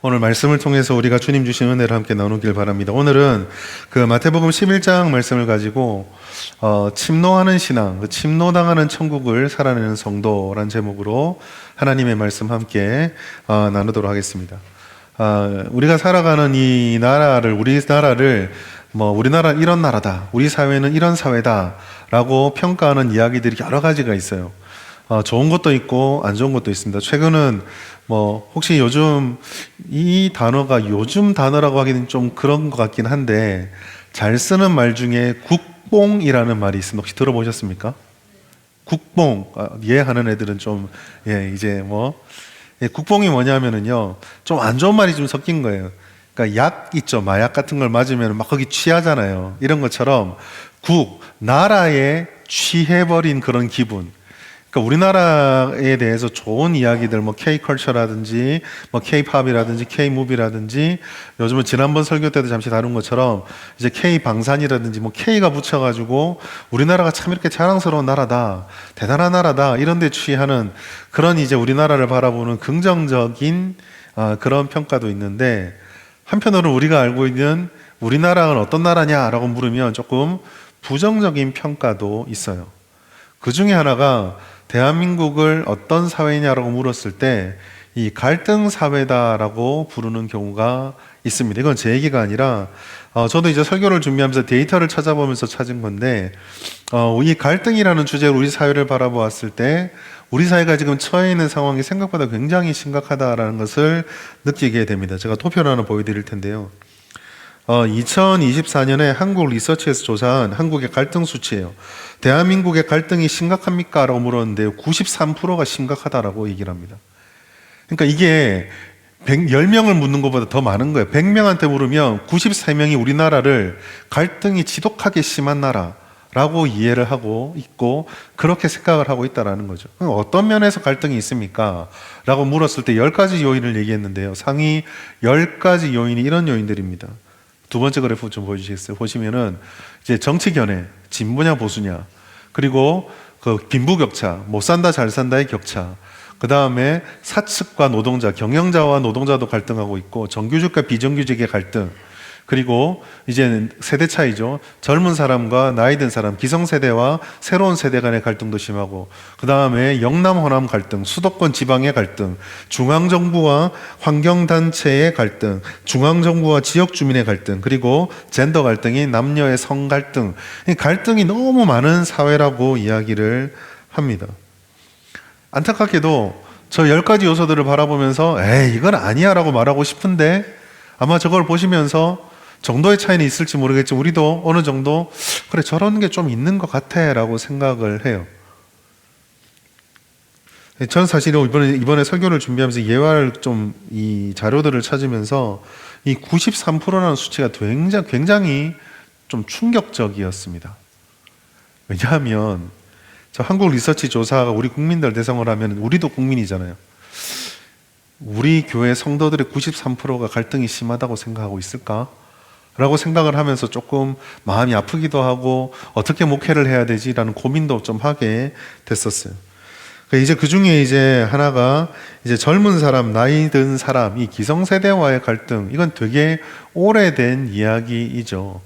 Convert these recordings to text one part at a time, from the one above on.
오늘 말씀을 통해서 우리가 주님 주신 은혜를 함께 나누길 바랍니다. 오늘은 그 마태복음 11장 말씀을 가지고 침노하는 신앙, 침노당하는 천국을 살아내는 성도란 제목으로 하나님의 말씀 함께 나누도록 하겠습니다. 우리가 살아가는 이 나라를, 우리나라를 우리나라 이런 나라다, 우리 사회는 이런 사회다 라고 평가하는 이야기들이 여러 가지가 있어요. 좋은 것도 있고 안 좋은 것도 있습니다. 최근은 혹시 요즘 이 단어가 요즘 단어라고 하기는 좀 그런 것 같긴 한데, 잘 쓰는 말 중에 국뽕이라는 말이 있습니다. 혹시 들어보셨습니까? 국뽕. 하는 애들은 좀 국뽕이 뭐냐면은요, 좀 안 좋은 말이 좀 섞인 거예요. 그러니까 약 있죠, 마약 같은 걸 맞으면 막 거기 취하잖아요. 이런 것처럼 나라에 취해버린 그런 기분. 그러니까 우리나라에 대해서 좋은 이야기들, K-컬처라든지, K-팝이라든지, K-무비라든지, 요즘은 지난번 설교 때도 잠시 다룬 것처럼, 이제 K-방산이라든지, K가 붙여가지고, 우리나라가 참 이렇게 자랑스러운 나라다, 대단한 나라다, 이런 데 취하는 그런 이제 우리나라를 바라보는 긍정적인 그런 평가도 있는데, 한편으로는 우리가 알고 있는 우리나라는 어떤 나라냐라고 물으면 조금 부정적인 평가도 있어요. 그 중에 하나가 대한민국을 어떤 사회냐라고 물었을 때 이 갈등 사회다라고 부르는 경우가 있습니다. 이건 제 얘기가 아니라 저도 이제 설교를 준비하면서 데이터를 찾아보면서 찾은 건데, 이 갈등이라는 주제로 우리 사회를 바라보았을 때 우리 사회가 지금 처해 있는 상황이 생각보다 굉장히 심각하다라는 것을 느끼게 됩니다. 제가 도표를 하나 보여드릴 텐데요. 2024년에 한국 리서치에서 조사한 한국의 갈등 수치예요. 대한민국의 갈등이 심각합니까? 라고 물었는데 93%가 심각하다라고 얘기를 합니다. 그러니까 이게 10명을 묻는 것보다 더 많은 거예요. 100명한테 물으면 93명이 우리나라를 갈등이 지독하게 심한 나라라고 이해를 하고 있고, 그렇게 생각을 하고 있다는 거죠. 어떤 면에서 갈등이 있습니까? 라고 물었을 때 10가지 요인을 얘기했는데요. 상위 10가지 요인이 이런 요인들입니다. 두 번째 그래프 좀 보여주시겠어요? 보시면은 이제 정치 견해, 진보냐 보수냐, 그리고 그 빈부격차, 못 산다 잘 산다의 격차, 그 다음에 사측과 노동자, 경영자와 노동자도 갈등하고 있고, 정규직과 비정규직의 갈등, 그리고 이제는 세대 차이죠. 젊은 사람과 나이 든 사람, 기성세대와 새로운 세대 간의 갈등도 심하고, 그 다음에 영남 호남 갈등, 수도권 지방의 갈등, 중앙정부와 환경단체의 갈등, 중앙정부와 지역주민의 갈등, 그리고 젠더 갈등이 남녀의 성 갈등. 갈등이 너무 많은 사회라고 이야기를 합니다. 안타깝게도 저 10가지 요소들을 바라보면서 이건 아니야 라고 말하고 싶은데, 아마 저걸 보시면서 정도의 차이는 있을지 모르겠지만 우리도 어느 정도 그래 저런 게 좀 있는 것 같아 라고 생각을 해요. 저는 사실 이번에 설교를 준비하면서 예화를 이 자료들을 찾으면서 이 93%라는 수치가 굉장히 좀 충격적이었습니다. 왜냐하면 저 한국 리서치 조사가 우리 국민들 대상으로 하면 우리도 국민이잖아요. 우리 교회 성도들의 93%가 갈등이 심하다고 생각하고 있을까? 라고 생각을 하면서 조금 마음이 아프기도 하고 어떻게 목회를 해야 되지라는 고민도 좀 하게 됐었어요. 이제 그 중에 이제 하나가 이제 젊은 사람, 나이 든 사람, 이 기성세대와의 갈등, 이건 되게 오래된 이야기이죠.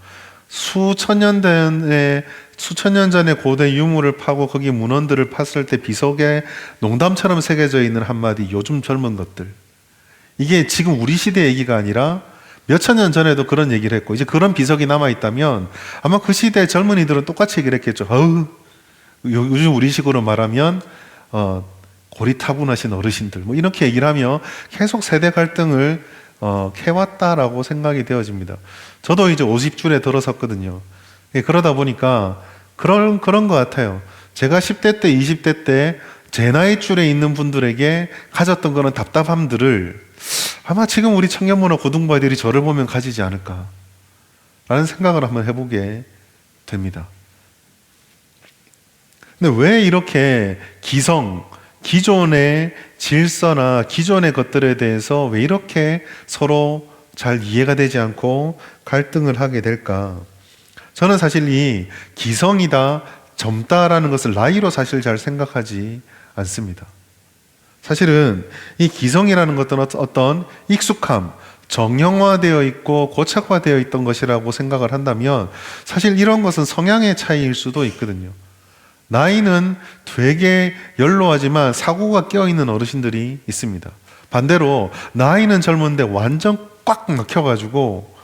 수천 년 전에 고대 유물을 파고 거기 문헌들을 팠을 때 비석에 농담처럼 새겨져 있는 한마디, 요즘 젊은 것들. 이게 지금 우리 시대 얘기가 아니라 몇천 년 전에도 그런 얘기를 했고, 이제 그런 비석이 남아있다면 아마 그 시대 젊은이들은 똑같이 얘기를 했겠죠. 요즘 우리식으로 말하면 고리타분하신 어르신들, 이렇게 얘기를 하며 계속 세대 갈등을 캐왔다라고 생각이 되어집니다. 저도 이제 50줄에 들어섰거든요. 그러다 보니까 그런 것 같아요. 제가 10대 때, 20대 때 제 나이 줄에 있는 분들에게 가졌던 그런 답답함들을 아마 지금 우리 청년문화 고등부아들이 저를 보면 가지지 않을까 라는 생각을 한번 해보게 됩니다. 근데 왜 이렇게 기존의 질서나 기존의 것들에 대해서 왜 이렇게 서로 잘 이해가 되지 않고 갈등을 하게 될까? 저는 사실 이 기성이다, 젊다라는 것을 나이로 사실 잘 생각하지 않습니다. 사실은 이 기성이라는 것은 어떤 익숙함, 정형화되어 있고 고착화되어 있던 것이라고 생각을 한다면 사실 이런 것은 성향의 차이일 수도 있거든요. 나이는 되게 연로하지만 사고가 깨어있는 어르신들이 있습니다. 반대로 나이는 젊은데 완전 꽉 막혀가지고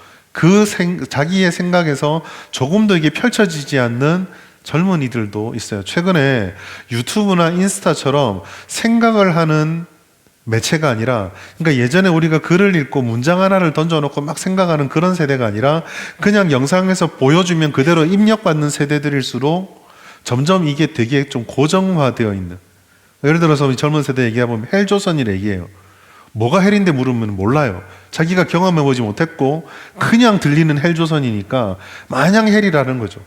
자기의 생각에서 조금도 이게 펼쳐지지 않는 젊은이들도 있어요. 최근에 유튜브나 인스타처럼 생각을 하는 매체가 아니라, 그러니까 예전에 우리가 글을 읽고 문장 하나를 던져놓고 막 생각하는 그런 세대가 아니라 그냥 영상에서 보여주면 그대로 입력받는 세대들일수록 점점 이게 되게 좀 고정화되어 있는, 예를 들어서 우리 젊은 세대 얘기해보면 헬조선이라 얘기해요. 뭐가 헬인데 물으면 몰라요. 자기가 경험해보지 못했고 그냥 들리는 헬조선이니까 마냥 헬이라는 거죠.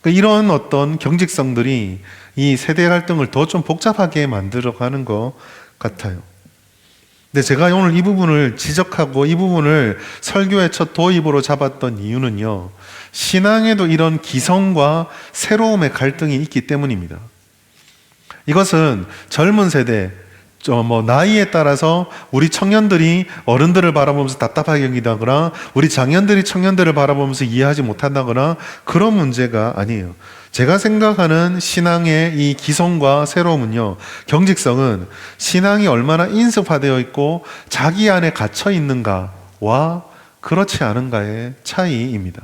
그러니까 이런 어떤 경직성들이 이 세대 갈등을 더 좀 복잡하게 만들어가는 것 같아요. 근데 제가 오늘 이 부분을 지적하고 이 부분을 설교의 첫 도입으로 잡았던 이유는요, 신앙에도 이런 기성과 새로움의 갈등이 있기 때문입니다. 이것은 젊은 세대, 나이에 따라서 우리 청년들이 어른들을 바라보면서 답답하게 여기다거나 우리 장년들이 청년들을 바라보면서 이해하지 못한다거나 그런 문제가 아니에요. 제가 생각하는 신앙의 이 기성과 새로움은요, 경직성은 신앙이 얼마나 인습화되어 있고 자기 안에 갇혀 있는가와 그렇지 않은가의 차이입니다.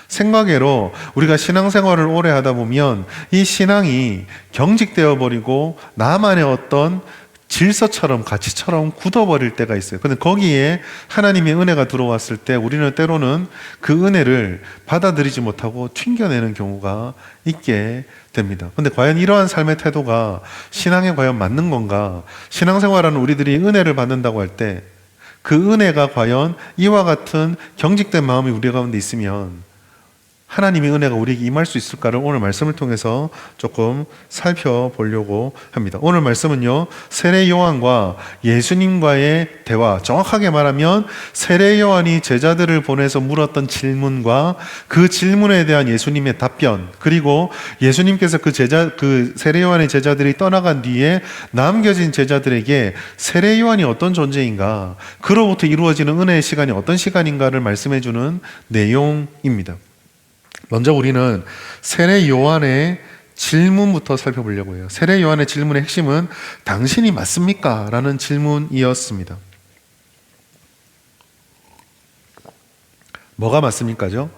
생각외로 우리가 신앙생활을 오래 하다 보면 이 신앙이 경직되어 버리고 나만의 어떤 질서처럼 가치처럼 굳어버릴 때가 있어요. 근데 거기에 하나님의 은혜가 들어왔을 때 우리는 때로는 그 은혜를 받아들이지 못하고 튕겨내는 경우가 있게 됩니다. 근데 과연 이러한 삶의 태도가 신앙에 과연 맞는 건가? 신앙생활하는 우리들이 은혜를 받는다고 할 때 그 은혜가 과연 이와 같은 경직된 마음이 우리 가운데 있으면 하나님의 은혜가 우리에게 임할 수 있을까를 오늘 말씀을 통해서 조금 살펴보려고 합니다. 오늘 말씀은요, 세례 요한과 예수님과의 대화, 정확하게 말하면 세례 요한이 제자들을 보내서 물었던 질문과 그 질문에 대한 예수님의 답변, 그리고 예수님께서 그 세례 요한의 제자들이 떠나간 뒤에 남겨진 제자들에게 세례 요한이 어떤 존재인가, 그로부터 이루어지는 은혜의 시간이 어떤 시간인가를 말씀해주는 내용입니다. 먼저 우리는 세례 요한의 질문부터 살펴보려고 해요. 세례 요한의 질문의 핵심은 당신이 맞습니까? 라는 질문이었습니다. 뭐가 맞습니까죠?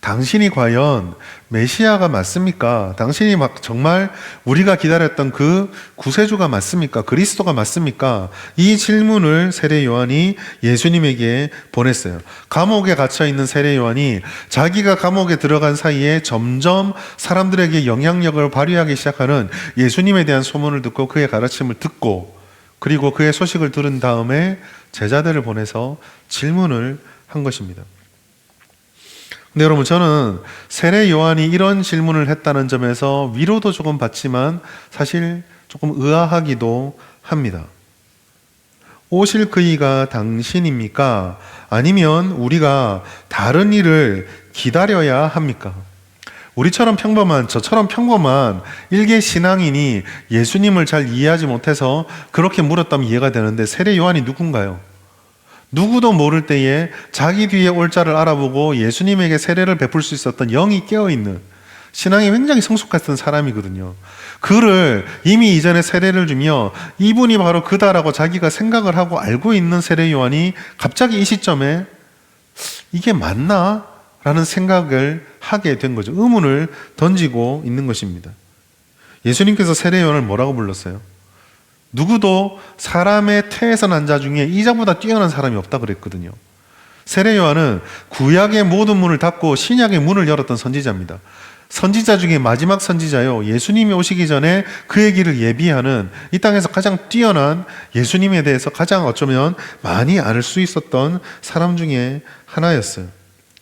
당신이 과연 메시아가 맞습니까? 당신이 정말 우리가 기다렸던 그 구세주가 맞습니까? 그리스도가 맞습니까? 이 질문을 세례 요한이 예수님에게 보냈어요. 감옥에 갇혀 있는 세례 요한이 자기가 감옥에 들어간 사이에 점점 사람들에게 영향력을 발휘하기 시작하는 예수님에 대한 소문을 듣고 그의 가르침을 듣고 그리고 그의 소식을 들은 다음에 제자들을 보내서 질문을 한 것입니다. 근데 여러분, 저는 세례 요한이 이런 질문을 했다는 점에서 위로도 조금 받지만 사실 조금 의아하기도 합니다. 오실 그이가 당신입니까? 아니면 우리가 다른 일을 기다려야 합니까? 우리처럼 평범한, 저처럼 평범한 일개 신앙인이 예수님을 잘 이해하지 못해서 그렇게 물었다면 이해가 되는데 세례 요한이 누군가요? 누구도 모를 때에 자기 뒤에 올 자를 알아보고 예수님에게 세례를 베풀 수 있었던 영이 깨어있는 신앙이 굉장히 성숙했던 사람이거든요. 그를 이미 이전에 세례를 주며 이분이 바로 그다라고 자기가 생각을 하고 알고 있는 세례 요한이 갑자기 이 시점에 이게 맞나? 라는 생각을 하게 된 거죠. 의문을 던지고 있는 것입니다. 예수님께서 세례 요한을 뭐라고 불렀어요? 누구도 사람의 태에서 난 자 중에 이자보다 뛰어난 사람이 없다 그랬거든요. 세례 요한은 구약의 모든 문을 닫고 신약의 문을 열었던 선지자입니다. 선지자 중에 마지막 선지자요, 예수님이 오시기 전에 그의 길을 예비하는 이 땅에서 가장 뛰어난, 예수님에 대해서 가장 어쩌면 많이 알 수 있었던 사람 중에 하나였어요.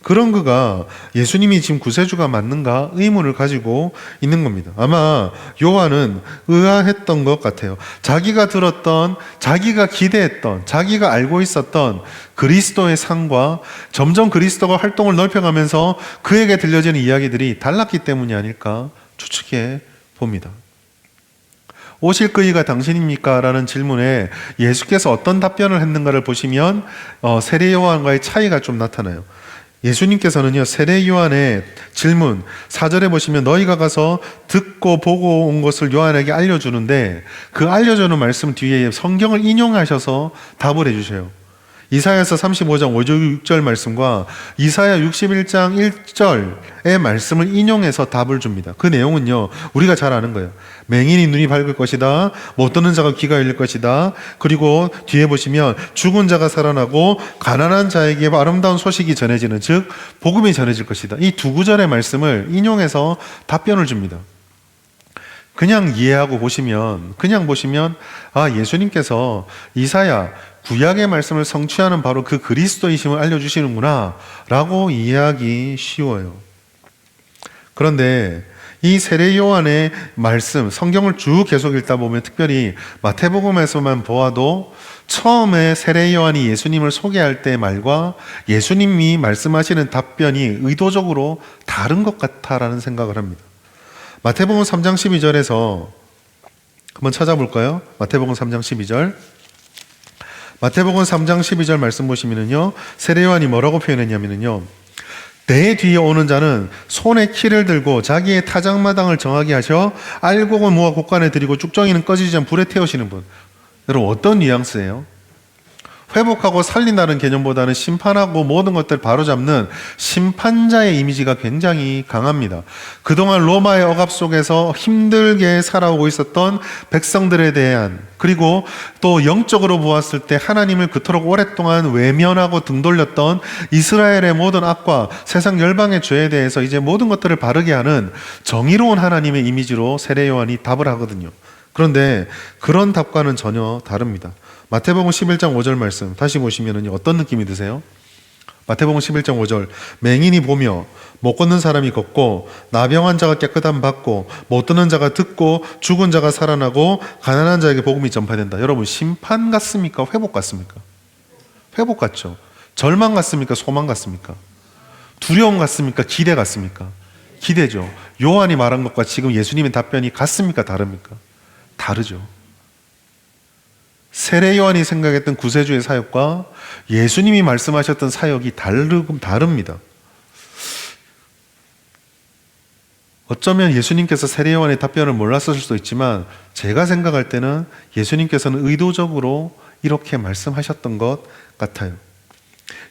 그런 그가 예수님이 지금 구세주가 맞는가 의문을 가지고 있는 겁니다. 아마 요한은 의아했던 것 같아요. 자기가 들었던, 자기가 기대했던, 자기가 알고 있었던 그리스도의 상과 점점 그리스도가 활동을 넓혀가면서 그에게 들려지는 이야기들이 달랐기 때문이 아닐까 추측해 봅니다. 오실 그이가 당신입니까? 라는 질문에 예수께서 어떤 답변을 했는가를 보시면 세례 요한과의 차이가 좀 나타나요. 예수님께서는요, 세례 요한의 질문 4절에 보시면 너희가 가서 듣고 보고 온 것을 요한에게 알려주는데 그 알려주는 말씀 뒤에 성경을 인용하셔서 답을 해주셔요. 이사야서 35장 5절 6절 말씀과 이사야 61장 1절의 말씀을 인용해서 답을 줍니다. 그 내용은요, 우리가 잘 아는 거예요. 맹인이 눈이 밝을 것이다. 못 듣는 자가 귀가 열릴 것이다. 그리고 뒤에 보시면 죽은 자가 살아나고 가난한 자에게 아름다운 소식이 전해지는, 즉 복음이 전해질 것이다. 이 두 구절의 말씀을 인용해서 답변을 줍니다. 그냥 이해하고 그냥 보시면 예수님께서 이사야 구약의 말씀을 성취하는 바로 그 그리스도이심을 알려주시는구나 라고 이해하기 쉬워요. 그런데 이 세례 요한의 말씀, 성경을 쭉 계속 읽다 보면 특별히 마태복음에서만 보아도 처음에 세례 요한이 예수님을 소개할 때 말과 예수님이 말씀하시는 답변이 의도적으로 다른 것 같다라는 생각을 합니다. 마태복음 3장 12절에서 한번 찾아볼까요? 마태복음 3장 12절. 마태복음 3장 12절 말씀 보시면은요, 세례 요한이 뭐라고 표현했냐면요, 내 뒤에 오는 자는 손에 키를 들고 자기의 타작마당을 정하게 하셔 알곡을 모아 곡간에 들이고 쭉정이는 꺼지지 않은 불에 태우시는 분. 여러분, 어떤 뉘앙스예요? 회복하고 살린다는 개념보다는 심판하고 모든 것들을 바로잡는 심판자의 이미지가 굉장히 강합니다. 그동안 로마의 억압 속에서 힘들게 살아오고 있었던 백성들에 대한, 그리고 또 영적으로 보았을 때 하나님을 그토록 오랫동안 외면하고 등 돌렸던 이스라엘의 모든 악과 세상 열방의 죄에 대해서 이제 모든 것들을 바르게 하는 정의로운 하나님의 이미지로 세례 요한이 답을 하거든요. 그런데 그런 답과는 전혀 다릅니다. 마태복음 11장 5절 말씀 다시 보시면은 어떤 느낌이 드세요? 마태복음 11장 5절, 맹인이 보며 못 걷는 사람이 걷고 나병한 자가 깨끗함 받고 못 듣는 자가 듣고 죽은 자가 살아나고 가난한 자에게 복음이 전파된다. 여러분, 심판 같습니까? 회복 같습니까? 회복 같죠. 절망 같습니까? 소망 같습니까? 두려움 같습니까? 기대 같습니까? 기대죠. 요한이 말한 것과 지금 예수님의 답변이 같습니까? 다릅니까? 다르죠. 세례 요한이 생각했던 구세주의 사역과 예수님이 말씀하셨던 사역이 다릅니다. 어쩌면 예수님께서 세례 요한의 답변을 몰랐을 수도 있지만 제가 생각할 때는 예수님께서는 의도적으로 이렇게 말씀하셨던 것 같아요.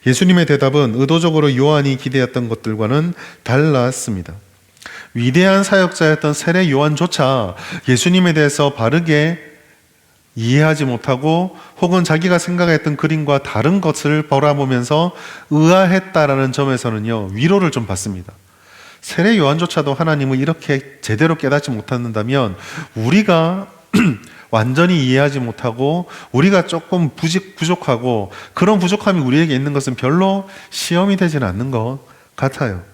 예수님의 대답은 의도적으로 요한이 기대했던 것들과는 달랐습니다. 위대한 사역자였던 세례 요한조차 예수님에 대해서 바르게 이해하지 못하고 혹은 자기가 생각했던 그림과 다른 것을 바라보면서 의아했다라는 점에서는요, 위로를 좀 받습니다. 세례 요한조차도 하나님을 이렇게 제대로 깨닫지 못한다면 우리가 완전히 이해하지 못하고 우리가 조금 부족하고 그런 부족함이 우리에게 있는 것은 별로 시험이 되지는 않는 것 같아요.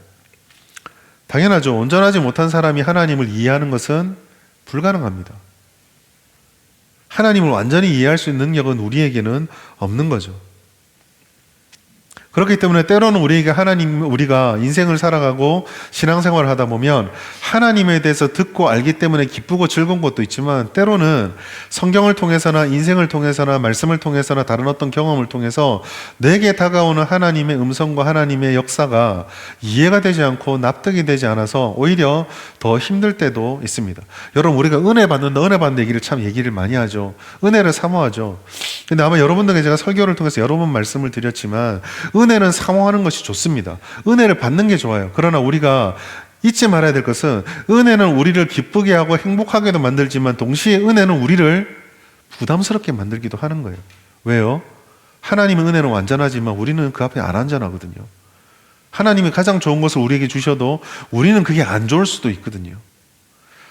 당연하죠. 온전하지 못한 사람이 하나님을 이해하는 것은 불가능합니다. 하나님을 완전히 이해할 수 있는 능력은 우리에게는 없는 거죠. 그렇기 때문에 때로는 우리가 인생을 살아가고 신앙생활을 하다 보면 하나님에 대해서 듣고 알기 때문에 기쁘고 즐거운 것도 있지만 때로는 성경을 통해서나 인생을 통해서나 말씀을 통해서나 다른 어떤 경험을 통해서 내게 다가오는 하나님의 음성과 하나님의 역사가 이해가 되지 않고 납득이 되지 않아서 오히려 더 힘들 때도 있습니다. 여러분, 우리가 은혜 받는 얘기를 참 얘기를 많이 하죠. 은혜를 사모하죠. 근데 아마 여러분들에게 제가 설교를 통해서 여러 번 말씀을 드렸지만 은혜는 사모하는 것이 좋습니다. 은혜를 받는 게 좋아요. 그러나 우리가 잊지 말아야 될 것은 은혜는 우리를 기쁘게 하고 행복하게도 만들지만 동시에 은혜는 우리를 부담스럽게 만들기도 하는 거예요. 왜요? 하나님의 은혜는 완전하지만 우리는 그 앞에 안 완전하거든요. 하나님이 가장 좋은 것을 우리에게 주셔도 우리는 그게 안 좋을 수도 있거든요.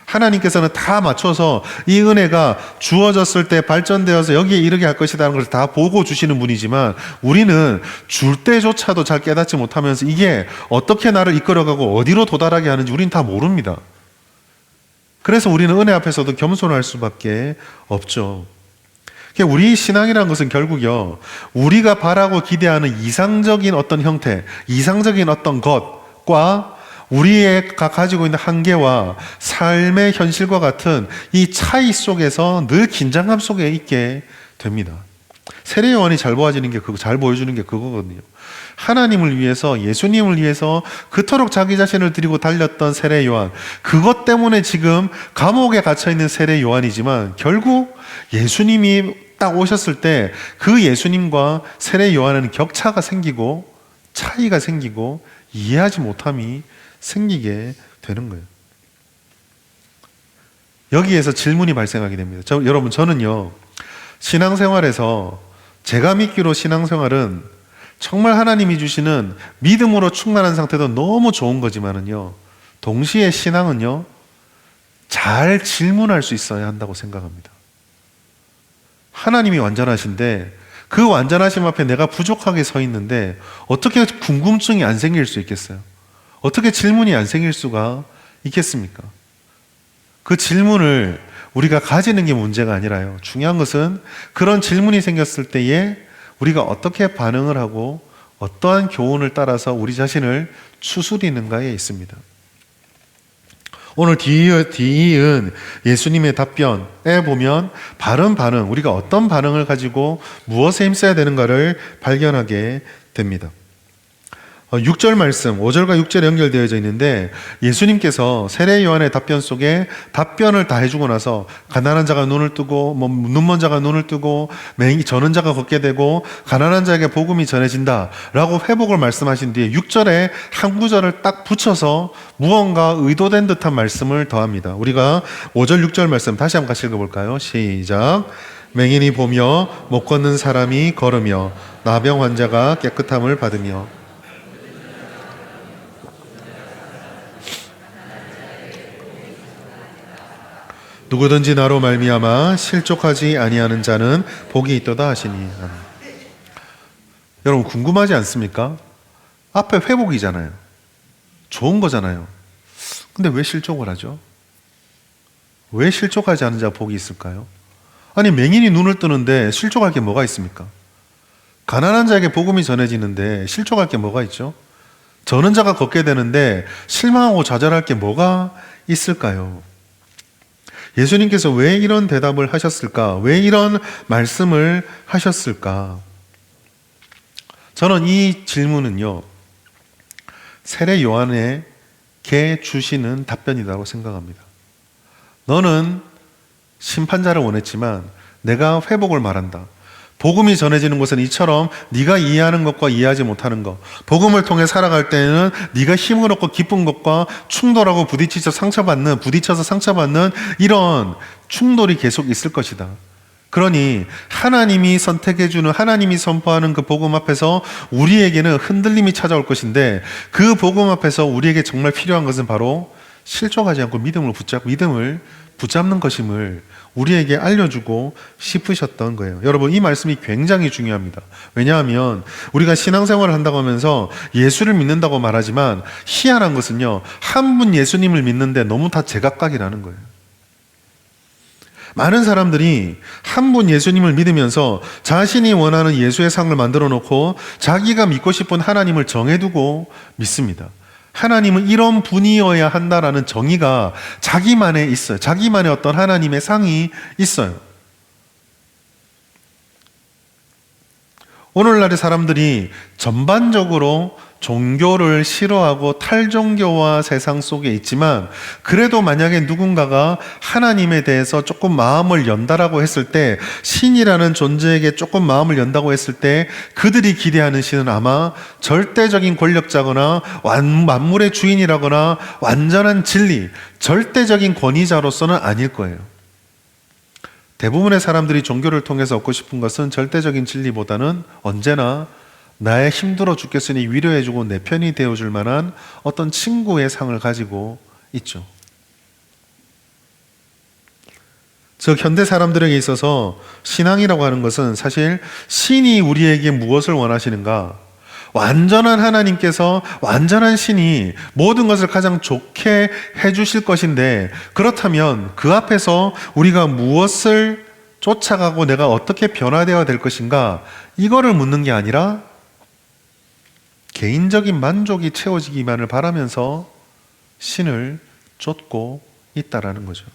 하나님께서는 다 맞춰서 이 은혜가 주어졌을 때 발전되어서 여기에 이르게 할 것이라는 것을 다 보고 주시는 분이지만 우리는 줄 때조차도 잘 깨닫지 못하면서 이게 어떻게 나를 이끌어가고 어디로 도달하게 하는지 우리는 다 모릅니다. 그래서 우리는 은혜 앞에서도 겸손할 수밖에 없죠. 우리 신앙이라는 것은 결국요, 우리가 바라고 기대하는 이상적인 어떤 형태, 이상적인 어떤 것과 우리가 가지고 있는 한계와 삶의 현실과 같은 이 차이 속에서 늘 긴장감 속에 있게 됩니다. 세례 요한이 잘 보여주는 게 잘 보여주는 게 그거거든요. 하나님을 위해서, 예수님을 위해서 그토록 자기 자신을 드리고 달렸던 세례 요한, 그것 때문에 지금 감옥에 갇혀 있는 세례 요한이지만 결국 예수님이 딱 오셨을 때 그 예수님과 세례 요한은 격차가 생기고 차이가 생기고 이해하지 못함이 생기게 되는 거예요. 여기에서 질문이 발생하게 됩니다. 여러분, 저는요, 신앙생활에서 제가 믿기로 신앙생활은 정말 하나님이 주시는 믿음으로 충만한 상태도 너무 좋은 거지만은요, 동시에 신앙은요, 잘 질문할 수 있어야 한다고 생각합니다. 하나님이 완전하신데 그 완전하심 앞에 내가 부족하게 서 있는데 어떻게 궁금증이 안 생길 수 있겠어요? 어떻게 질문이 안 생길 수가 있겠습니까? 그 질문을 우리가 가지는 게 문제가 아니라요, 중요한 것은 그런 질문이 생겼을 때에 우리가 어떻게 반응을 하고 어떠한 교훈을 따라서 우리 자신을 추스리는가에 있습니다. 오늘 뒤이은 예수님의 답변에 보면 바른 반응, 우리가 어떤 반응을 가지고 무엇에 힘써야 되는가를 발견하게 됩니다. 6절 말씀, 5절과 6절에 연결되어져 있는데 예수님께서 세례 요한의 답변 속에 답변을 다 해주고 나서 가난한 자가 눈을 뜨고 눈먼 자가 눈을 뜨고 저는 자가 걷게 되고 가난한 자에게 복음이 전해진다 라고 회복을 말씀하신 뒤에 6절에 한 구절을 딱 붙여서 무언가 의도된 듯한 말씀을 더합니다. 우리가 5절 6절 말씀 다시 한번 같이 읽어볼까요? 시작. 맹인이 보며 못 걷는 사람이 걸으며 나병 환자가 깨끗함을 받으며 누구든지 나로 말미암아 실족하지 아니하는 자는 복이 있도다 하시니. 여러분, 궁금하지 않습니까? 앞에 회복이잖아요. 좋은 거잖아요. 근데 왜 실족을 하죠? 왜 실족하지 않은 자가 복이 있을까요? 아니, 맹인이 눈을 뜨는데 실족할 게 뭐가 있습니까? 가난한 자에게 복음이 전해지는데 실족할 게 뭐가 있죠? 저는 자가 걷게 되는데 실망하고 좌절할 게 뭐가 있을까요? 예수님께서 왜 이런 대답을 하셨을까? 왜 이런 말씀을 하셨을까? 저는 이 질문은요, 세례 요한에게 주시는 답변이라고 생각합니다. 너는 심판자를 원했지만 내가 회복을 말한다. 복음이 전해지는 것은 이처럼 네가 이해하는 것과 이해하지 못하는 것, 복음을 통해 살아갈 때는 네가 힘을 얻고 기쁜 것과 충돌하고 부딪혀서 상처받는 이런 충돌이 계속 있을 것이다. 그러니 하나님이 선택해주는, 하나님이 선포하는 그 복음 앞에서 우리에게는 흔들림이 찾아올 것인데 그 복음 앞에서 우리에게 정말 필요한 것은 바로 실족하지 않고 믿음을 붙잡는 것임을 우리에게 알려주고 싶으셨던 거예요. 여러분, 이 말씀이 굉장히 중요합니다. 왜냐하면 우리가 신앙생활을 한다고 하면서 예수를 믿는다고 말하지만 희한한 것은요, 한 분 예수님을 믿는데 너무 다 제각각이라는 거예요. 많은 사람들이 한 분 예수님을 믿으면서 자신이 원하는 예수의 상을 만들어 놓고 자기가 믿고 싶은 하나님을 정해두고 믿습니다. 하나님은 이런 분이어야 한다라는 정의가 자기만에 있어요. 자기만의 어떤 하나님의 상이 있어요. 오늘날의 사람들이 전반적으로 종교를 싫어하고 탈종교화 세상 속에 있지만 그래도 만약에 누군가가 하나님에 대해서 조금 마음을 연다라고 했을 때, 신이라는 존재에게 조금 마음을 연다고 했을 때 그들이 기대하는 신은 아마 절대적인 권력자거나 만물의 주인이라거나 완전한 진리, 절대적인 권위자로서는 아닐 거예요. 대부분의 사람들이 종교를 통해서 얻고 싶은 것은 절대적인 진리보다는 언제나 나의 힘들어 죽겠으니 위로해주고 내 편이 되어줄 만한 어떤 친구의 상을 가지고 있죠. 즉 현대 사람들에게 있어서 신앙이라고 하는 것은 사실 신이 우리에게 무엇을 원하시는가, 완전한 하나님께서, 완전한 신이 모든 것을 가장 좋게 해주실 것인데, 그렇다면 그 앞에서 우리가 무엇을 쫓아가고 내가 어떻게 변화되어야 될 것인가, 이거를 묻는 게 아니라 개인적인 만족이 채워지기만을 바라면서 신을 쫓고 있다라는 거죠.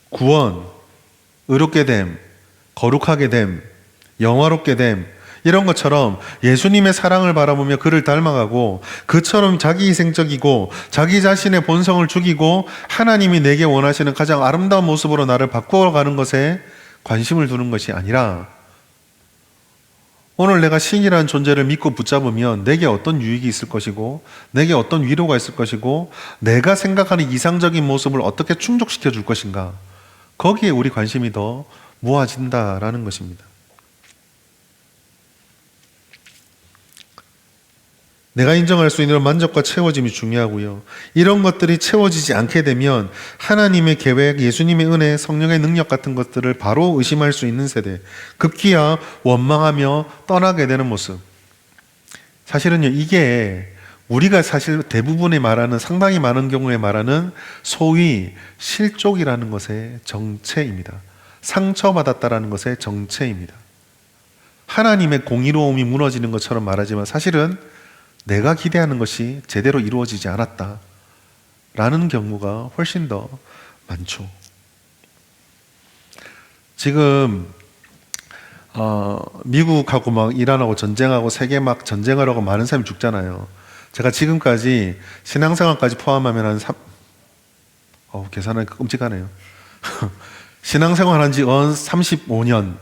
구원, 의롭게 됨, 거룩하게 됨, 영화롭게 됨, 이런 것처럼 예수님의 사랑을 바라보며 그를 닮아가고 그처럼 자기 희생적이고 자기 자신의 본성을 죽이고 하나님이 내게 원하시는 가장 아름다운 모습으로 나를 바꾸어가는 것에 관심을 두는 것이 아니라 오늘 내가 신이라는 존재를 믿고 붙잡으면 내게 어떤 유익이 있을 것이고 내게 어떤 위로가 있을 것이고 내가 생각하는 이상적인 모습을 어떻게 충족시켜 줄 것인가, 거기에 우리 관심이 더 모아진다라는 것입니다. 내가 인정할 수 있는 만족과 채워짐이 중요하고요. 이런 것들이 채워지지 않게 되면 하나님의 계획, 예수님의 은혜, 성령의 능력 같은 것들을 바로 의심할 수 있는 세대, 급기야 원망하며 떠나게 되는 모습. 사실은요, 이게 우리가 사실 대부분의 말하는, 상당히 많은 경우에 말하는 소위 실족이라는 것의 정체입니다. 상처받았다라는 것의 정체입니다. 하나님의 공의로움이 무너지는 것처럼 말하지만 사실은 내가 기대하는 것이 제대로 이루어지지 않았다라는 경우가 훨씬 더 많죠. 지금 미국하고 막 이란하고 전쟁하고 세계 막 전쟁하려고 많은 사람이 죽잖아요. 제가 지금까지 신앙생활까지 포함하면 한 계산하기 끔찍하네요. 신앙생활 한 지 35년,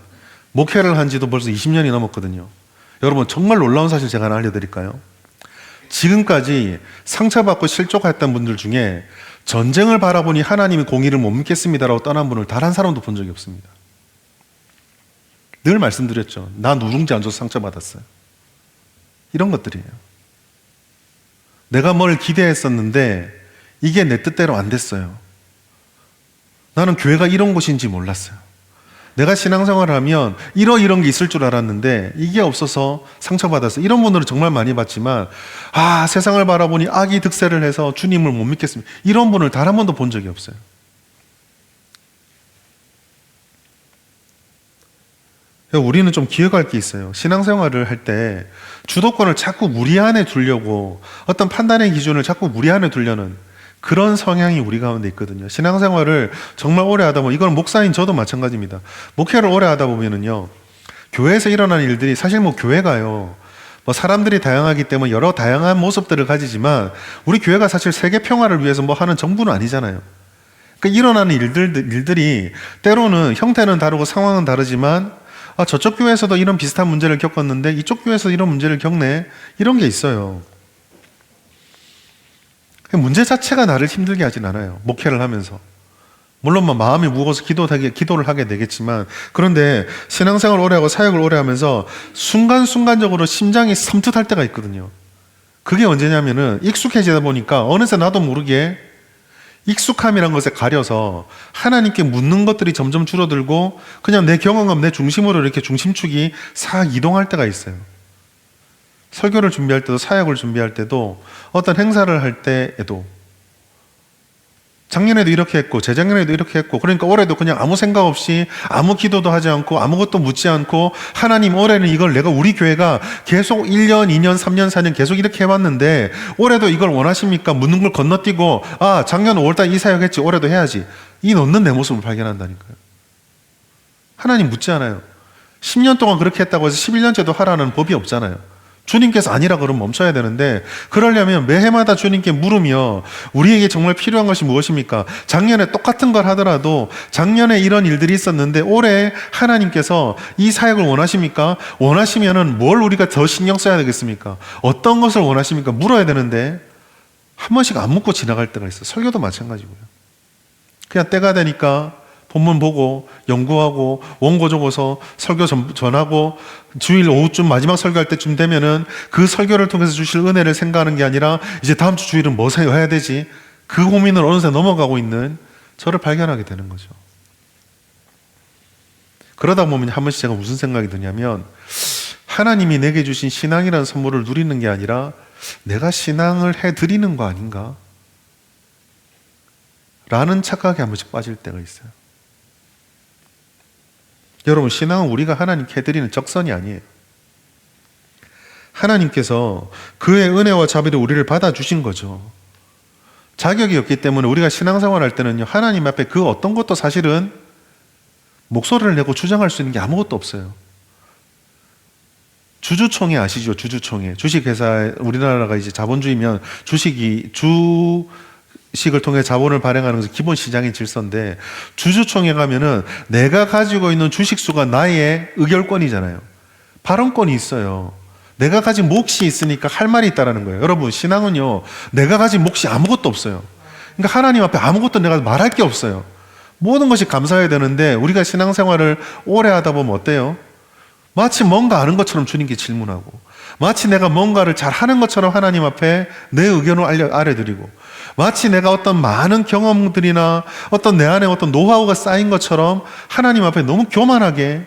목회를 한 지도 벌써 20년이 넘었거든요. 여러분, 정말 놀라운 사실 제가 하나 알려드릴까요? 지금까지 상처받고 실족했던 분들 중에 전쟁을 바라보니 하나님의 공의를 못 믿겠습니다라고 떠난 분을 단 한 사람도 본 적이 없습니다. 늘 말씀드렸죠. 나 누룽지 안 줘서 상처받았어요. 이런 것들이에요. 내가 뭘 기대했었는데 이게 내 뜻대로 안 됐어요. 나는 교회가 이런 곳인지 몰랐어요. 내가 신앙생활을 하면 이런 게 있을 줄 알았는데 이게 없어서 상처받았어요. 이런 분들은 정말 많이 봤지만 세상을 바라보니 악이 득세를 해서 주님을 못 믿겠습니다. 이런 분을 단 한 번도 본 적이 없어요. 우리는 좀 기억할 게 있어요. 신앙생활을 할 때 주도권을 자꾸 우리 안에 두려고, 어떤 판단의 기준을 자꾸 우리 안에 두려는 그런 성향이 우리 가운데 있거든요. 신앙생활을 정말 오래 하다 보면, 이건 목사인 저도 마찬가지입니다. 목회를 오래 하다 보면은요, 교회에서 일어나는 일들이 사실 교회가요, 사람들이 다양하기 때문에 여러 다양한 모습들을 가지지만 우리 교회가 사실 세계 평화를 위해서 하는 정부는 아니잖아요. 그러니까 일어나는 일들이 때로는 형태는 다르고 상황은 다르지만 저쪽 교회에서도 이런 비슷한 문제를 겪었는데 이쪽 교회에서 이런 문제를 겪네, 이런 게 있어요. 문제 자체가 나를 힘들게 하진 않아요. 목회를 하면서. 물론 마음이 무거워서 기도를 하게 되겠지만, 그런데 신앙생활을 오래 하고 사역을 오래 하면서 순간순간적으로 심장이 섬뜩할 때가 있거든요. 그게 언제냐면은 익숙해지다 보니까 어느새 나도 모르게 익숙함이란 것에 가려서 하나님께 묻는 것들이 점점 줄어들고 그냥 내 경험감, 내 중심으로 이렇게 중심축이 싹 이동할 때가 있어요. 설교를 준비할 때도, 사역을 준비할 때도, 어떤 행사를 할 때에도, 작년에도 이렇게 했고 재작년에도 이렇게 했고, 그러니까 올해도 그냥 아무 생각 없이 아무 기도도 하지 않고 아무것도 묻지 않고, 하나님, 올해는 이걸 우리 교회가 계속 1년, 2년, 3년, 4년 계속 이렇게 해왔는데 올해도 이걸 원하십니까? 묻는 걸 건너뛰고 작년 5월달 이 사역했지, 올해도 해야지, 이 넣는 내 모습을 발견한다니까요. 하나님 묻지 않아요. 10년 동안 그렇게 했다고 해서 11년째도 하라는 법이 없잖아요. 주님께서 아니라 그러면 멈춰야 되는데, 그러려면 매해마다 주님께 물으며 우리에게 정말 필요한 것이 무엇입니까? 작년에 똑같은 걸 하더라도 작년에 이런 일들이 있었는데 올해 하나님께서 이 사역을 원하십니까? 원하시면은 뭘 우리가 더 신경 써야 되겠습니까? 어떤 것을 원하십니까? 물어야 되는데 한 번씩 안 묻고 지나갈 때가 있어요. 설교도 마찬가지고요. 그냥 때가 되니까 본문 보고 연구하고 원고 적어서 설교 전하고 주일 오후쯤 마지막 설교할 때쯤 되면은 그 설교를 통해서 주실 은혜를 생각하는 게 아니라 이제 다음 주 주일은 뭐 해야 되지? 그 고민을 어느새 넘어가고 있는 저를 발견하게 되는 거죠. 그러다 보면 한 번씩 제가 무슨 생각이 드냐면, 하나님이 내게 주신 신앙이라는 선물을 누리는 게 아니라 내가 신앙을 해드리는 거 아닌가? 라는 착각에 한 번씩 빠질 때가 있어요. 여러분, 신앙은 우리가 하나님께 해드리는 적선이 아니에요. 하나님께서 그의 은혜와 자비로 우리를 받아주신 거죠. 자격이 없기 때문에 우리가 신앙생활 할 때는요, 하나님 앞에 그 어떤 것도 사실은 목소리를 내고 주장할 수 있는 게 아무것도 없어요. 주주총회 아시죠? 주주총회. 주식회사, 우리나라가 이제 자본주의면 주식을 통해 자본을 발행하는 것이 기본 시장의 질서인데, 주주총회 가면은 내가 가지고 있는 주식수가 나의 의결권이잖아요. 발언권이 있어요. 내가 가진 몫이 있으니까 할 말이 있다라는 거예요. 여러분, 신앙은요, 내가 가진 몫이 아무것도 없어요. 그러니까 하나님 앞에 아무것도 내가 말할 게 없어요. 모든 것이 감사해야 되는데, 우리가 신앙생활을 오래 하다 보면 어때요? 마치 뭔가 아는 것처럼 주님께 질문하고, 마치 내가 뭔가를 잘 하는 것처럼 하나님 앞에 내 의견을 알려드리고, 마치 내가 어떤 많은 경험들이나 어떤 내 안에 어떤 노하우가 쌓인 것처럼 하나님 앞에 너무 교만하게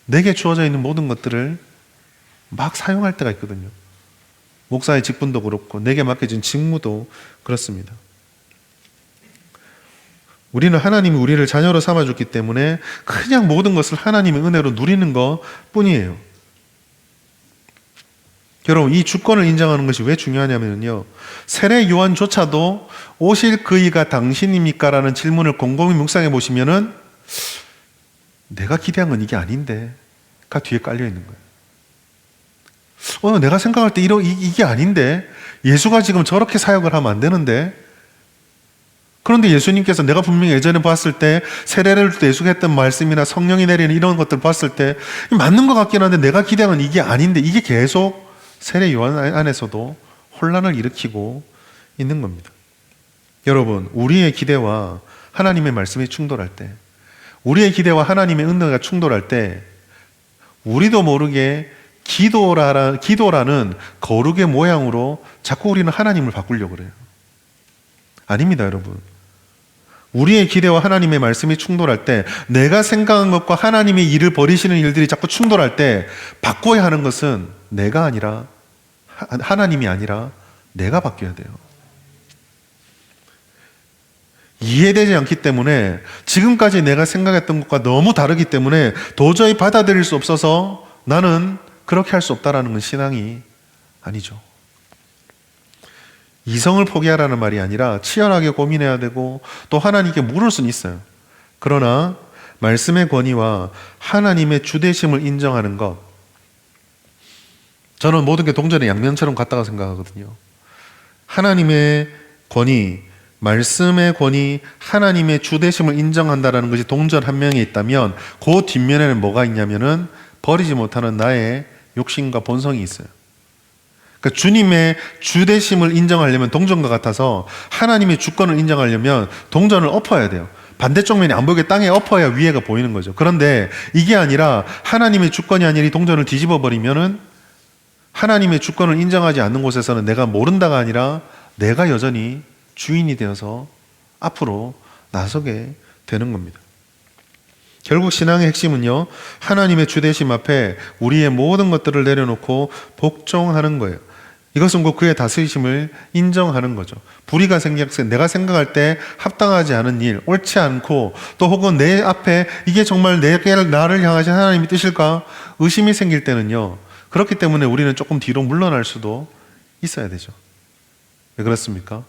내게 주어져 있는 모든 것들을 막 사용할 때가 있거든요. 목사의 직분도 그렇고 내게 맡겨진 직무도 그렇습니다. 우리는 하나님이 우리를 자녀로 삼아줬기 때문에 그냥 모든 것을 하나님의 은혜로 누리는 것 뿐이에요. 여러분, 이 주권을 인정하는 것이 왜 중요하냐면요, 세례 요한조차도 오실 그이가 당신입니까? 라는 질문을 곰곰이 묵상해 보시면은 내가 기대한 건 이게 아닌데 가 뒤에 깔려 있는 거예요. 내가 생각할 때 이게 아닌데, 예수가 지금 저렇게 사역을 하면 안 되는데. 그런데 예수님께서 내가 분명히 예전에 봤을 때 세례를 줄 때 예수가 했던 말씀이나 성령이 내리는 이런 것들 봤을 때 맞는 것 같긴 한데 내가 기대한 건 이게 아닌데, 이게 계속 세례 요한 안에서도 혼란을 일으키고 있는 겁니다. 여러분, 우리의 기대와 하나님의 말씀이 충돌할 때, 우리의 기대와 하나님의 은혜가 충돌할 때, 우리도 모르게 기도라는 거룩의 모양으로 자꾸 우리는 하나님을 바꾸려고 그래요. 아닙니다, 여러분. 우리의 기대와 하나님의 말씀이 충돌할 때, 내가 생각한 것과 하나님의 일을 벌이시는 일들이 자꾸 충돌할 때, 바꿔야 하는 것은 내가 아니라, 하나님이 아니라 내가 바뀌어야 돼요. 이해되지 않기 때문에, 지금까지 내가 생각했던 것과 너무 다르기 때문에 도저히 받아들일 수 없어서 나는 그렇게 할 수 없다라는 건 신앙이 아니죠. 이성을 포기하라는 말이 아니라 치열하게 고민해야 되고 또 하나님께 물을 수는 있어요. 그러나 말씀의 권위와 하나님의 주대심을 인정하는 것, 저는 모든 게 동전의 양면처럼 같다고 생각하거든요. 하나님의 권위, 말씀의 권위, 하나님의 주대심을 인정한다는 것이 동전 한 명에 있다면 그 뒷면에는 뭐가 있냐면은 버리지 못하는 나의 욕심과 본성이 있어요. 그러니까 주님의 주대심을 인정하려면 동전과 같아서 하나님의 주권을 인정하려면 동전을 엎어야 돼요. 반대쪽 면이 안 보이게 땅에 엎어야 위에가 보이는 거죠. 그런데 이게 아니라 하나님의 주권이 아니라 이 동전을 뒤집어 버리면은 하나님의 주권을 인정하지 않는 곳에서는 내가 모른다가 아니라 내가 여전히 주인이 되어서 앞으로 나서게 되는 겁니다. 결국 신앙의 핵심은요, 하나님의 주대심 앞에 우리의 모든 것들을 내려놓고 복종하는 거예요. 이것은 곧 그의 다스리심을 인정하는 거죠. 불의가 내가 생각할 때 합당하지 않은 일, 옳지 않고 또 혹은 내 앞에 이게 정말 나를 향하신 하나님의 뜻일까 의심이 생길 때는요, 그렇기 때문에 우리는 조금 뒤로 물러날 수도 있어야 되죠. 왜 그렇습니까?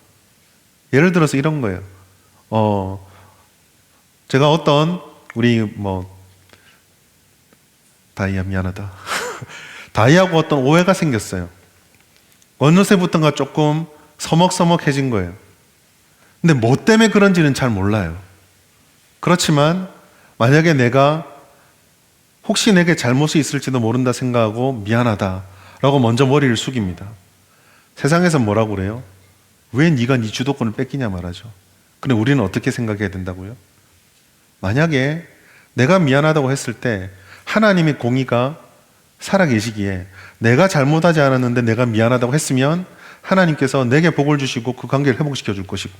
예를 들어서 이런 거예요. 제가 어떤 우리 다이아 미안하다. 다이아하고 어떤 오해가 생겼어요. 어느새부턴가 조금 서먹서먹해진 거예요. 근데 뭐 때문에 그런지는 잘 몰라요. 그렇지만 만약에 내가 혹시 내게 잘못이 있을지도 모른다 생각하고 미안하다라고 먼저 머리를 숙입니다. 세상에서 뭐라고 그래요? 왜 네가 네 주도권을 뺏기냐 말하죠. 근데 우리는 어떻게 생각해야 된다고요? 만약에 내가 미안하다고 했을 때 하나님의 공의가 살아계시기에 내가 잘못하지 않았는데 내가 미안하다고 했으면 하나님께서 내게 복을 주시고 그 관계를 회복시켜 줄 것이고,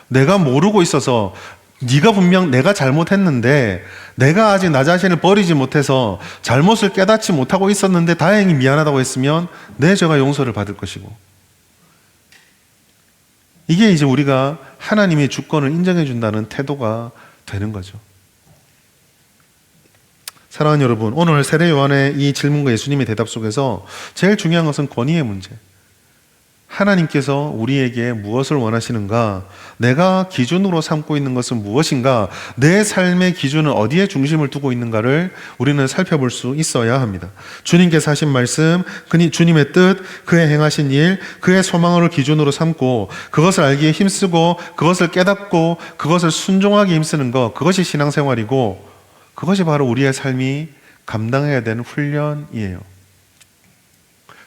내가 모르고 있어서 네가 분명 내가 잘못했는데 내가 아직 나 자신을 버리지 못해서 잘못을 깨닫지 못하고 있었는데 다행히 미안하다고 했으면 내 죄가 용서를 받을 것이고, 이게 이제 우리가 하나님의 주권을 인정해 준다는 태도가 되는 거죠. 사랑하는 여러분, 오늘 세례 요한의 이 질문과 예수님의 대답 속에서 제일 중요한 것은 권위의 문제. 하나님께서 우리에게 무엇을 원하시는가? 내가 기준으로 삼고 있는 것은 무엇인가? 내 삶의 기준은 어디에 중심을 두고 있는가를 우리는 살펴볼 수 있어야 합니다. 주님께서 하신 말씀, 주님의 뜻, 그의 행하신 일, 그의 소망을 기준으로 삼고 그것을 알기에 힘쓰고 그것을 깨닫고 그것을 순종하기 힘쓰는 것, 그것이 신앙생활이고 그것이 바로 우리의 삶이 감당해야 되는 훈련이에요.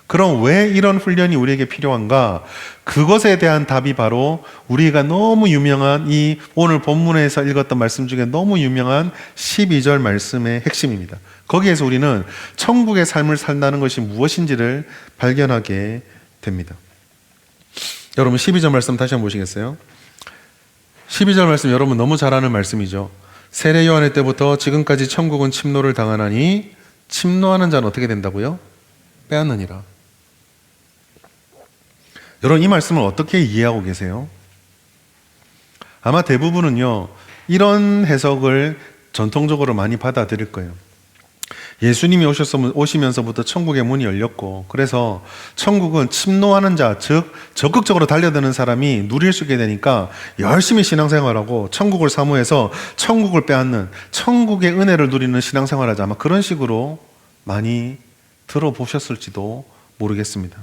그럼 왜 이런 훈련이 우리에게 필요한가? 그것에 대한 답이 바로 우리가 너무 유명한 이 오늘 본문에서 읽었던 말씀 중에 너무 유명한 12절 말씀의 핵심입니다. 거기에서 우리는 천국의 삶을 산다는 것이 무엇인지를 발견하게 됩니다. 여러분 12절 말씀 다시 한번 보시겠어요? 12절 말씀 여러분 너무 잘 아는 말씀이죠. 세례 요한의 때부터 지금까지 천국은 침노를 당하나니 침노하는 자는 어떻게 된다고요? 빼앗느니라. 여러분 이 말씀을 어떻게 이해하고 계세요? 아마 대부분은요 이런 해석을 전통적으로 많이 받아들일 거예요. 예수님이 오시면서부터 천국의 문이 열렸고 그래서 천국은 침노하는 자, 즉 적극적으로 달려드는 사람이 누릴 수 있게 되니까 열심히 신앙생활하고 천국을 사모해서 천국을 빼앗는 천국의 은혜를 누리는 신앙생활하자, 아마 그런 식으로 많이 들어보셨을지도 모르겠습니다.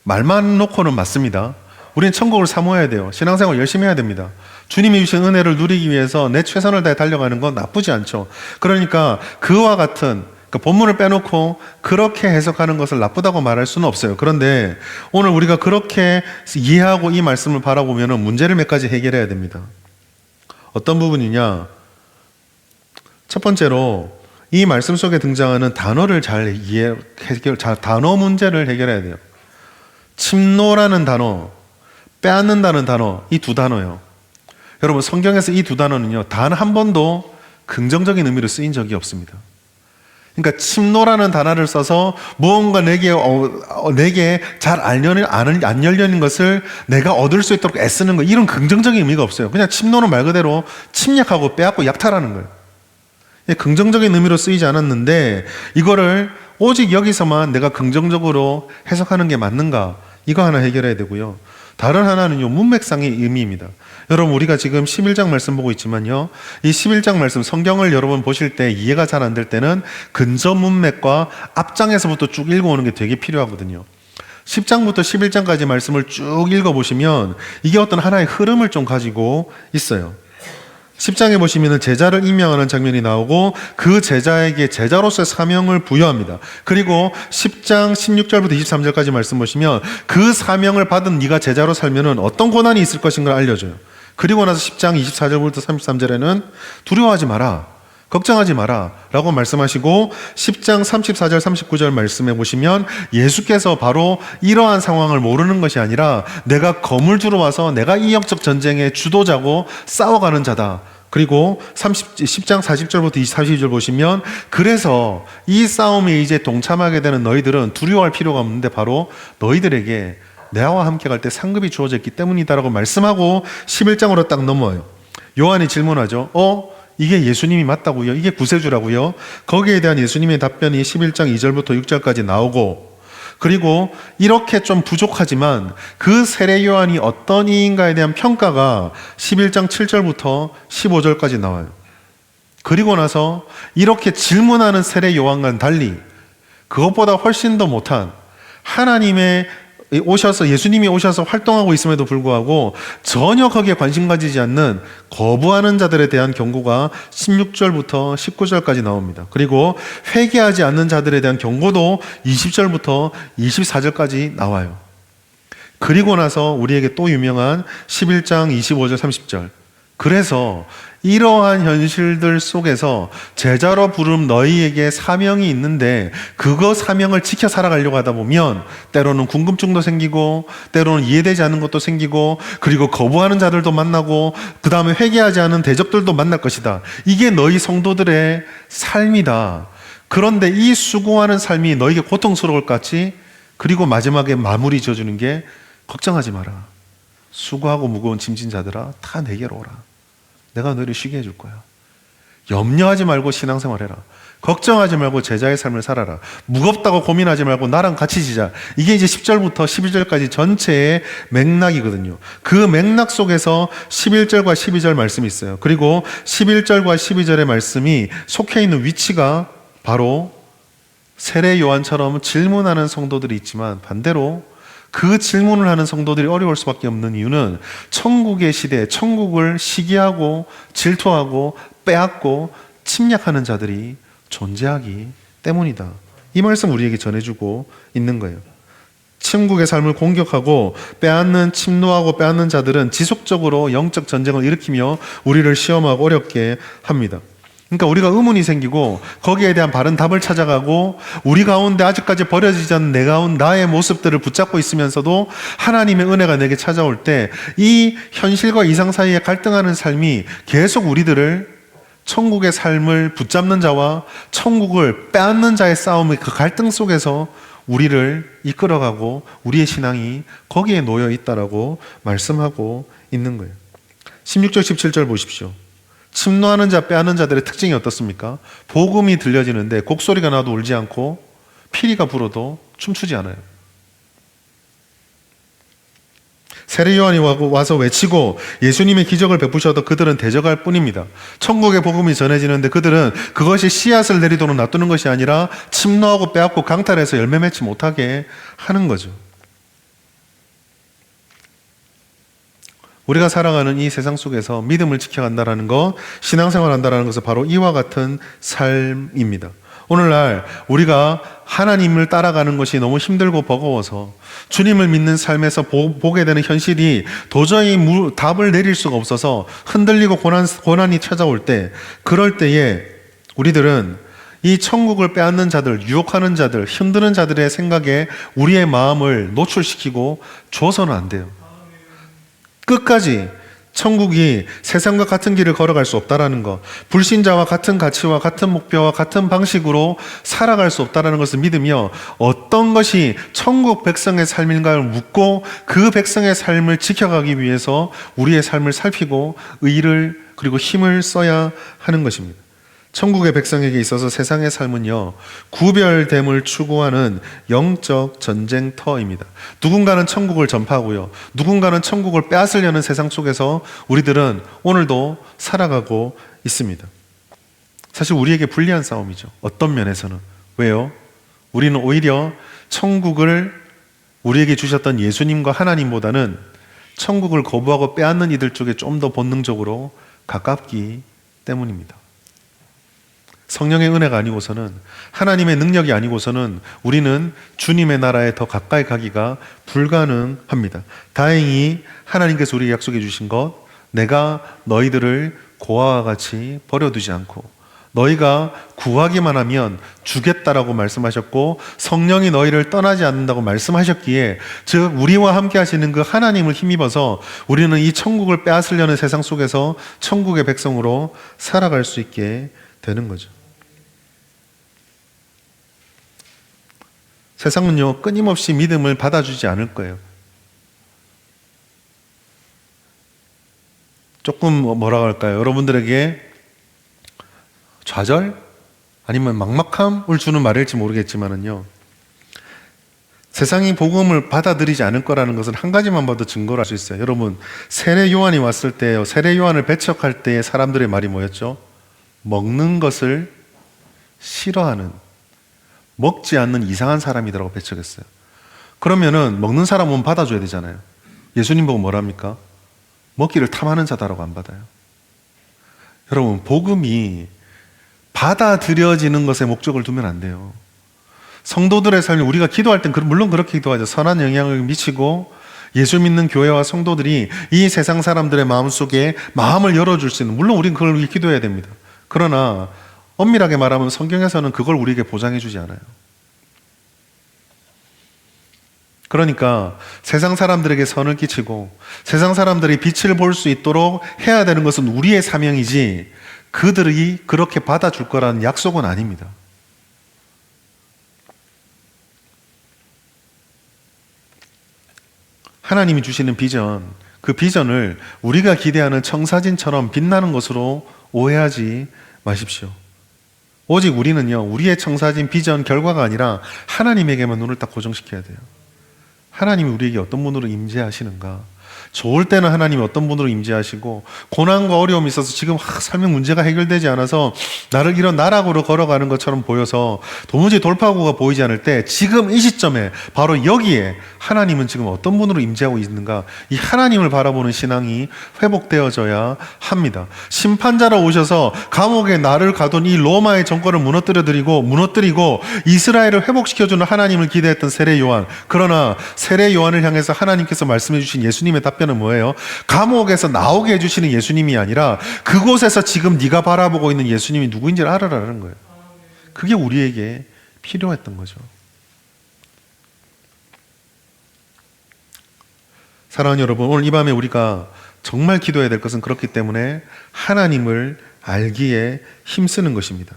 말만 놓고는 맞습니다. 우리는 천국을 사모해야 돼요. 신앙생활 열심히 해야 됩니다. 주님이 주신 은혜를 누리기 위해서 내 최선을 다해 달려가는 건 나쁘지 않죠. 그러니까 그와 같은 본문을 빼놓고 그렇게 해석하는 것을 나쁘다고 말할 수는 없어요. 그런데 오늘 우리가 그렇게 이해하고 이 말씀을 바라보면 문제를 몇 가지 해결해야 됩니다. 어떤 부분이냐? 첫 번째로 이 말씀 속에 등장하는 단어를 단어 문제를 해결해야 돼요. 침노라는 단어, 빼앗는다는 단어, 이 두 단어요. 여러분 성경에서 이 두 단어는요 단 한 번도 긍정적인 의미로 쓰인 적이 없습니다. 그러니까 침노라는 단어를 써서 무언가 내게 잘 안 열려는 것을 내가 얻을 수 있도록 애쓰는 거, 이런 긍정적인 의미가 없어요. 그냥 침노는 말 그대로 침략하고 빼앗고 약탈하는 거예요. 긍정적인 의미로 쓰이지 않았는데 이거를 오직 여기서만 내가 긍정적으로 해석하는 게 맞는가, 이거 하나 해결해야 되고요. 다른 하나는요 문맥상의 의미입니다. 여러분 우리가 지금 11장 말씀 보고 있지만요, 이 11장 말씀 성경을 여러분 보실 때 이해가 잘 안 될 때는 근저 문맥과 앞장에서부터 쭉 읽어오는 게 되게 필요하거든요. 10장부터 11장까지 말씀을 쭉 읽어보시면 이게 어떤 하나의 흐름을 좀 가지고 있어요. 10장에 보시면 제자를 임명하는 장면이 나오고 그 제자에게 제자로서의 사명을 부여합니다. 그리고 10장 16절부터 23절까지 말씀 보시면 그 사명을 받은 네가 제자로 살면 어떤 고난이 있을 것인가 알려줘요. 그리고 나서 10장 24절부터 33절에는 두려워하지 마라, 걱정하지 마라 라고 말씀하시고 10장 34절 39절 말씀에 보시면 예수께서 바로 이러한 상황을 모르는 것이 아니라 내가 검을 주러 와서 내가 이 영적 전쟁의 주도자고 싸워가는 자다. 그리고 10장 40절부터 42절 보시면 그래서 이 싸움에 이제 동참하게 되는 너희들은 두려워할 필요가 없는데 바로 너희들에게 내와 함께 갈 때 상급이 주어졌기 때문이다라고 말씀하고 11장으로 딱 넘어요. 요한이 질문하죠. 이게 예수님이 맞다고요? 이게 구세주라고요? 거기에 대한 예수님의 답변이 11장 2절부터 6절까지 나오고, 그리고 이렇게 좀 부족하지만 그 세례 요한이 어떤 이인가에 대한 평가가 11장 7절부터 15절까지 나와요. 그리고 나서 이렇게 질문하는 세례 요한과는 달리 그것보다 훨씬 더 못한 예수님이 오셔서 활동하고 있음에도 불구하고 전혀 거기에 관심 가지지 않는 거부하는 자들에 대한 경고가 16절부터 19절까지 나옵니다. 그리고 회개하지 않는 자들에 대한 경고도 20절부터 24절까지 나와요. 그리고 나서 우리에게 또 유명한 11장 25절 30절. 그래서 이러한 현실들 속에서 제자로 부름 너희에게 사명이 있는데 그거 사명을 지켜 살아가려고 하다 보면 때로는 궁금증도 생기고 때로는 이해되지 않는 것도 생기고 그리고 거부하는 자들도 만나고 그 다음에 회개하지 않은 대적들도 만날 것이다. 이게 너희 성도들의 삶이다. 그런데 이 수고하는 삶이 너희에게 고통스러울 것 같이, 그리고 마지막에 마무리 지어주는 게 걱정하지 마라. 수고하고 무거운 짐진 자들아 다 내게로 오라. 내가 너희를 쉬게 해줄 거야. 염려하지 말고 신앙생활해라. 걱정하지 말고 제자의 삶을 살아라. 무겁다고 고민하지 말고 나랑 같이 지자. 이게 이제 10절부터 12절까지 전체의 맥락이거든요. 그 맥락 속에서 11절과 12절 말씀이 있어요. 그리고 11절과 12절의 말씀이 속해 있는 위치가 바로 세례 요한처럼 질문하는 성도들이 있지만, 반대로 그 질문을 하는 성도들이 어려울 수밖에 없는 이유는 천국의 시대에 천국을 시기하고 질투하고 빼앗고 침략하는 자들이 존재하기 때문이다. 이 말씀 우리에게 전해주고 있는 거예요. 천국의 삶을 공격하고 빼앗는, 침노하고 빼앗는 자들은 지속적으로 영적 전쟁을 일으키며 우리를 시험하고 어렵게 합니다. 그러니까 우리가 의문이 생기고 거기에 대한 바른 답을 찾아가고 우리 가운데 아직까지 버려지지 않은 나의 모습들을 붙잡고 있으면서도 하나님의 은혜가 내게 찾아올 때 이 현실과 이상 사이에 갈등하는 삶이 계속 우리들을 천국의 삶을 붙잡는 자와 천국을 빼앗는 자의 싸움의 그 갈등 속에서 우리를 이끌어가고 우리의 신앙이 거기에 놓여 있다라고 말씀하고 있는 거예요. 16절 17절 보십시오. 침노하는 자, 빼앗는 자들의 특징이 어떻습니까? 복음이 들려지는데 곡소리가 나도 울지 않고 피리가 불어도 춤추지 않아요. 세례 요한이 와서 외치고 예수님의 기적을 베푸셔도 그들은 대적할 뿐입니다. 천국의 복음이 전해지는데 그들은 그것이 씨앗을 내리도록 놔두는 것이 아니라 침노하고 빼앗고 강탈해서 열매 맺지 못하게 하는 거죠. 우리가 살아가는 이 세상 속에서 믿음을 지켜간다는 것, 신앙생활 한다는 것은 바로 이와 같은 삶입니다. 오늘날 우리가 하나님을 따라가는 것이 너무 힘들고 버거워서 주님을 믿는 삶에서 보게 되는 현실이 도저히 답을 내릴 수가 없어서 흔들리고 고난이 찾아올 때, 그럴 때에 우리들은 이 천국을 빼앗는 자들, 유혹하는 자들, 흔드는 자들의 생각에 우리의 마음을 노출시키고 줘서는 안 돼요. 끝까지 천국이 세상과 같은 길을 걸어갈 수 없다라는 것, 불신자와 같은 가치와 같은 목표와 같은 방식으로 살아갈 수 없다라는 것을 믿으며 어떤 것이 천국 백성의 삶인가를 묻고 그 백성의 삶을 지켜가기 위해서 우리의 삶을 살피고 의를 그리고 힘을 써야 하는 것입니다. 천국의 백성에게 있어서 세상의 삶은요, 구별됨을 추구하는 영적 전쟁터입니다. 누군가는 천국을 전파하고요, 누군가는 천국을 빼앗으려는 세상 속에서 우리들은 오늘도 살아가고 있습니다. 사실 우리에게 불리한 싸움이죠. 어떤 면에서는. 왜요? 우리는 오히려 천국을 우리에게 주셨던 예수님과 하나님보다는 천국을 거부하고 빼앗는 이들 쪽에 좀 더 본능적으로 가깝기 때문입니다. 성령의 은혜가 아니고서는, 하나님의 능력이 아니고서는 우리는 주님의 나라에 더 가까이 가기가 불가능합니다. 다행히 하나님께서 우리에게 약속해 주신 것, 내가 너희들을 고아와 같이 버려두지 않고 너희가 구하기만 하면 주겠다라고 말씀하셨고, 성령이 너희를 떠나지 않는다고 말씀하셨기에, 즉 우리와 함께 하시는 그 하나님을 힘입어서 우리는 이 천국을 빼앗으려는 세상 속에서 천국의 백성으로 살아갈 수 있게 되는 거죠. 세상은요, 끊임없이 믿음을 받아주지 않을 거예요. 조금 뭐라고 할까요? 여러분들에게 좌절? 아니면 막막함을 주는 말일지 모르겠지만은요, 세상이 복음을 받아들이지 않을 거라는 것은 한 가지만 봐도 증거를 할 수 있어요. 여러분, 세례 요한이 왔을 때요, 세례 요한을 배척할 때의 사람들의 말이 뭐였죠? 먹는 것을 싫어하는, 먹지 않는 이상한 사람이라고 배척했어요. 그러면은 먹는 사람은 받아줘야 되잖아요. 예수님 보고 뭐랍니까? 먹기를 탐하는 자다라고 안 받아요. 여러분, 복음이 받아들여지는 것에 목적을 두면 안 돼요. 성도들의 삶이, 우리가 기도할 땐 물론 그렇게 기도하죠. 선한 영향을 미치고 예수 믿는 교회와 성도들이 이 세상 사람들의 마음속에 마음을 열어줄 수 있는, 물론 우리는 그걸 위해 기도해야 됩니다. 그러나 엄밀하게 말하면 성경에서는 그걸 우리에게 보장해 주지 않아요. 그러니까 세상 사람들에게 선을 끼치고 세상 사람들이 빛을 볼 수 있도록 해야 되는 것은 우리의 사명이지, 그들이 그렇게 받아줄 거라는 약속은 아닙니다. 하나님이 주시는 비전, 그 비전을 우리가 기대하는 청사진처럼 빛나는 것으로 오해하지 마십시오. 오직 우리는요, 우리의 청사진 비전 결과가 아니라 하나님에게만 눈을 딱 고정시켜야 돼요. 하나님이 우리에게 어떤 분으로 임재하시는가? 좋을 때는 하나님이 어떤 분으로 임재하시고, 고난과 어려움이 있어서 지금 삶의 문제가 해결되지 않아서 나를 이런 나락으로 걸어가는 것처럼 보여서 도무지 돌파구가 보이지 않을 때, 지금 이 시점에 바로 여기에 하나님은 지금 어떤 분으로 임재하고 있는가, 이 하나님을 바라보는 신앙이 회복되어져야 합니다. 심판자로 오셔서 감옥에 나를 가둔 이 로마의 정권을 무너뜨리고 이스라엘을 회복시켜주는 하나님을 기대했던 세례 요한. 그러나 세례 요한을 향해서 하나님께서 말씀해 주신 예수님의 답변은 뭐예요? 감옥에서 나오게 해주시는 예수님이 아니라 그곳에서 지금 네가 바라보고 있는 예수님이 누구인지를 알아라는 거예요. 그게 우리에게 필요했던 거죠. 사랑하는 여러분, 오늘 이 밤에 우리가 정말 기도해야 될 것은 그렇기 때문에 하나님을 알기에 힘쓰는 것입니다.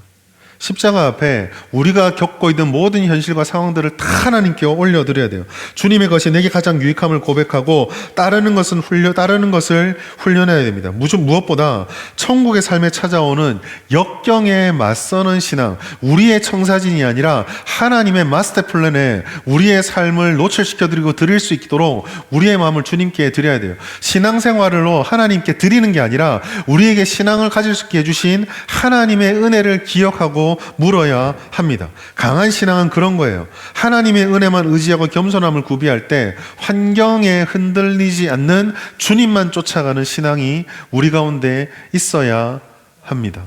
십자가 앞에 우리가 겪고 있는 모든 현실과 상황들을 다 하나님께 올려드려야 돼요. 주님의 것이 내게 가장 유익함을 고백하고 따르는 것을 훈련해야 됩니다. 무엇보다 천국의 삶에 찾아오는 역경에 맞서는 신앙, 우리의 청사진이 아니라 하나님의 마스터 플랜에 우리의 삶을 노출시켜드리고 드릴 수 있도록 우리의 마음을 주님께 드려야 돼요. 신앙생활로 하나님께 드리는 게 아니라 우리에게 신앙을 가질 수 있게 해주신 하나님의 은혜를 기억하고 물어야 합니다. 강한 신앙은 그런 거예요. 하나님의 은혜만 의지하고 겸손함을 구비할 때 환경에 흔들리지 않는 주님만 쫓아가는 신앙이 우리 가운데 있어야 합니다.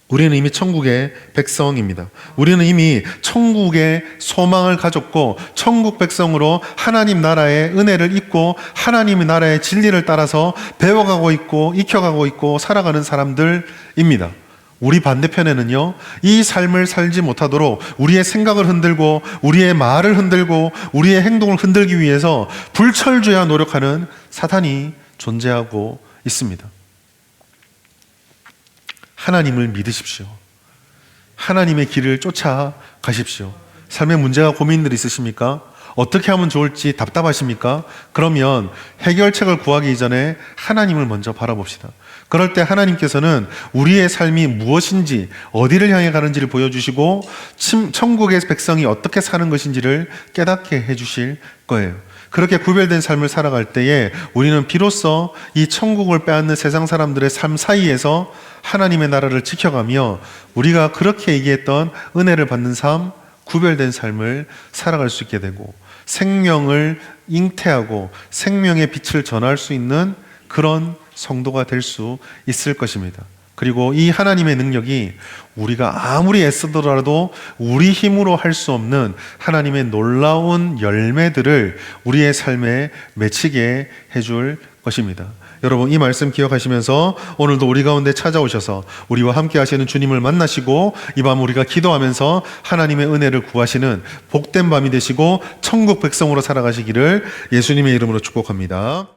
우리는 이미 천국의 백성입니다. 우리는 이미 천국의 소망을 가졌고 천국 백성으로 하나님 나라의 은혜를 입고 하나님의 나라의 진리를 따라서 배워가고 있고 익혀가고 있고 살아가는 사람들입니다. 우리 반대편에는요, 이 삶을 살지 못하도록 우리의 생각을 흔들고 우리의 말을 흔들고 우리의 행동을 흔들기 위해서 불철주야 노력하는 사탄이 존재하고 있습니다. 하나님을 믿으십시오. 하나님의 길을 쫓아가십시오. 삶의 문제가 고민들이 있으십니까? 어떻게 하면 좋을지 답답하십니까? 그러면 해결책을 구하기 이전에 하나님을 먼저 바라봅시다. 그럴 때 하나님께서는 우리의 삶이 무엇인지, 어디를 향해 가는지를 보여주시고 천국의 백성이 어떻게 사는 것인지를 깨닫게 해주실 거예요. 그렇게 구별된 삶을 살아갈 때에 우리는 비로소 이 천국을 빼앗는 세상 사람들의 삶 사이에서 하나님의 나라를 지켜가며 우리가 그렇게 얘기했던 은혜를 받는 삶, 구별된 삶을 살아갈 수 있게 되고 생명을 잉태하고 생명의 빛을 전할 수 있는 그런 성도가 될 수 있을 것입니다. 그리고 이 하나님의 능력이 우리가 아무리 애쓰더라도 우리 힘으로 할 수 없는 하나님의 놀라운 열매들을 우리의 삶에 맺히게 해줄 것입니다. 여러분, 이 말씀 기억하시면서 오늘도 우리 가운데 찾아오셔서 우리와 함께 하시는 주님을 만나시고 이 밤 우리가 기도하면서 하나님의 은혜를 구하시는 복된 밤이 되시고 천국 백성으로 살아가시기를 예수님의 이름으로 축복합니다.